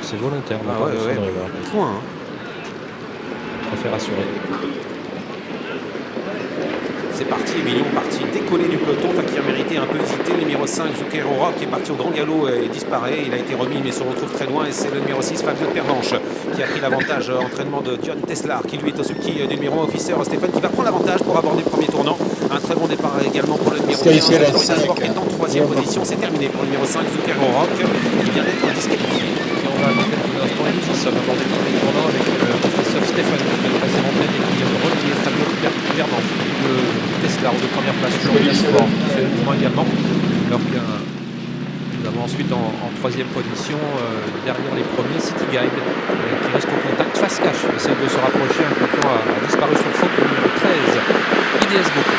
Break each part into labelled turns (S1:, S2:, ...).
S1: c'est volontaire.
S2: Ah ouais, point, hein.
S1: Préfère assurer.
S2: C'est parti, Emilien parti décoller du peloton, qui a mérité un peu hésiter. Le numéro 5, Zucchero Rock, qui est parti au grand galop et disparaît. Il a été remis mais se retrouve très loin. Et c'est le numéro 6, Fabio Pervenche, qui a pris l'avantage. Entraînement de Dion Teslar, qui lui est au sulky du numéro 1, Officer Stéphane, qui va prendre l'avantage pour aborder le premier tournant. Un très bon départ également pour le numéro 15, Florida Sport, qui est en 3e position. C'est terminé pour le numéro 5, Zucchero Rock, qui vient d'être disqualifié.
S1: Et on va dans quelques instants et nous y sommes aborder le premier tournant avec l'officier Stéphane qui vient de passer en tête et qui vient de relier Fabio Pervenche, le Tesla de première place, Florida Sport, qui fait le mouvement également. Alors que nous avons ensuite en 3e position, derrière les premiers, City Guide, qui reste au contact. Face Cash essaie de se rapprocher, un concurrent a disparu sur faute, le numéro 13, IDS Boko.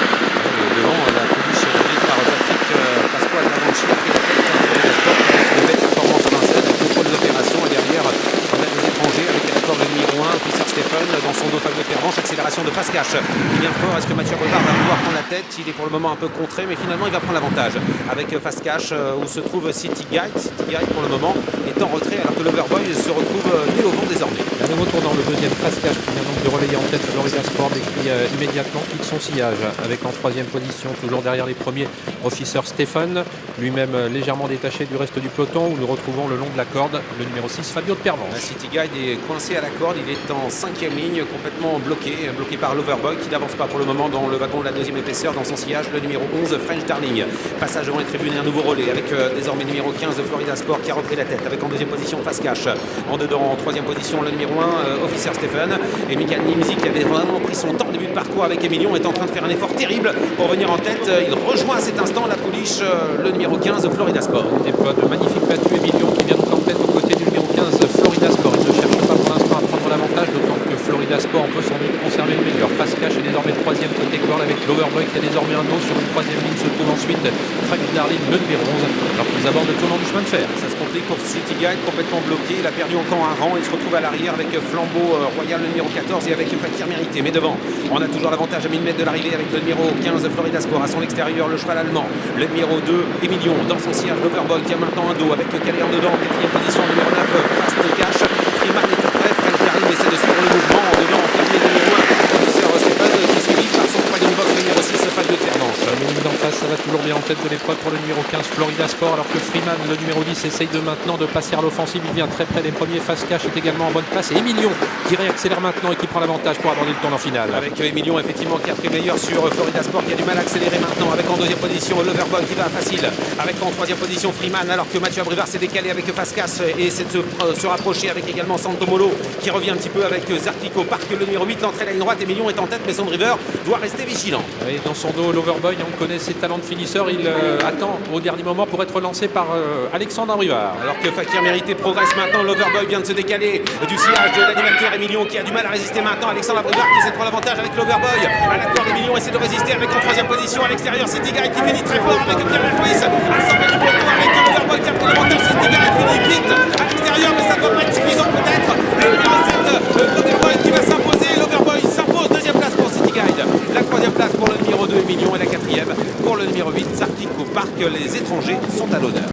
S2: Devant la pouliche dirigée par Patrick Pasquale Lavanchi, a pris la tête Florida Sport, qui reste une belle performance à Vincennes, le contrôle d'opération. Et derrière, on a des étrangers avec l'accord le numéro 1, Officer Stéphane, dans son dos Fabio Pervenche, accélération de Face Cash, qui vient fort. Est-ce que Mathieu Brevard va pouvoir prendre la tête? Il est pour le moment un peu contré, mais finalement il va prendre l'avantage avec Face Cash, où se trouve City Guide. City Guide pour le moment est en retrait, alors que l'Overboy se retrouve mis au vent désormais.
S1: Un nouveau tournant, le deuxième Face Cash, qui vient donc de relayer en tête Florida Sport et qui immédiatement quitte son sillage, avec en 3e position, toujours derrière les premiers, Officer Stéphane, lui-même légèrement détaché du reste du peloton, où nous retrouvons le long de la corde le numéro 6, Fabio Pervenche.
S2: City Guide est coincé à la corde, il est en 5e ligne, complètement bloqué par l'Overboy, qui n'avance pas pour le moment dans le wagon de la 2e épaisseur, dans son sillage, le numéro 11, French Darling. Passage devant les tribunes et un nouveau relais, avec désormais numéro 15 de Florida Sport, qui a repris la tête, avec en 2e position Face Cash, en dedans, en 3e position le numéro 1, Officer Stéphane, et Michael Nimzi, qui avait vraiment pris son temps au début de parcours avec Emilien, est en train de faire un effort terrible pour venir en tête. Il rejoint à cet instant la pouliche, le numéro 15 de Florida Sport.
S1: Des pas de magnifique battu, Emilien qui vient donc en tête aux côtés du numéro 15, Florida Sport. Il ne cherche pas pour l'instant à prendre l'avantage, d'autant que Florida Sport peut sans doute conserver le meilleur. Face Cash est désormais 3e côté corde, avec l'Overboy qui a désormais un dos. Sur une 3e ligne se trouve ensuite Frank Darling, le numéro 11, alors qu'ils abordent le tournant du chemin de fer.
S2: Ça se complique pour City Guide, complètement bloqué. Il a perdu encore un rang. Il se retrouve à l'arrière avec Flambeau Royal, le numéro 14, et avec Fakir Mérité. Mais devant, on a toujours l'avantage à 1000 mètres de l'arrivée avec le numéro 15 Florida Sport. À son extérieur, le cheval allemand, le numéro 2, Emilien. Dans son sillage, l'Overboy qui a maintenant un dos avec Calais en dedans. 4e position, numéro 9, Fast Cash. Freeman est tout près. Frank Darling essaie de suivre le mouvement. En dedans, premier numéro 1, Officer Stéphane, qui est suivi par son troisième box, le numéro 6, Fabio Pervenche.
S1: Mais en face, ça va toujours bien en tête de l'épreuve pour le numéro 15 Florida Sport, alors que Freeman, le numéro 10, essaye de maintenant de passer à l'offensive. Il vient très près des premiers. Face Cash est également en bonne place. Et Emilien qui réaccélère maintenant et qui prend l'avantage pour aborder le tournant final.
S2: Avec Emilien effectivement qui a pris meilleur sur Florida Sport, qui a du mal à accélérer maintenant, avec en 2e position l'Overboy qui va facile, avec en 3e position Freeman, alors que Mathieu Abrivard s'est décalé avec Face Cash et essaie de se rapprocher avec également Santomolo qui revient un petit peu avec Zartico Park, le numéro 8, l'entrée à la ligne droite. Emilien est en tête, mais son driver doit rester vigilant.
S1: Et dans son dos, l'Overboy, on connaît ses talents de finisseur. Il attend au dernier moment pour être lancé par Alexandre Abrivard.
S2: Alors que Fakir Mérité progresse maintenant, l'Overboy vient de se décaler du sillage de l'animateur Emilien, qui a du mal à résister maintenant. Alexandre Abrivard qui essaie de prendre l'avantage avec l'Overboy. À la corde, Emilien essaie de résister avec en 3e position. À l'extérieur, City Guide qui finit très fort avec Pierre Lacouis. À 100 mètres du peloton avec l'Overboy qui a pris l'avantage. City Guide finit vite à l'extérieur, mais ça ne doit pas être suffisant peut-être. Le numéro 7, l'Overboy qui va s'imposer. L'Overboy s'impose, 2e place pour City Guide. La 3e place pour le numéro 2, Emilien, et la 4e pour le numéro 8, Zartico Park. Les étrangers sont à l'honneur.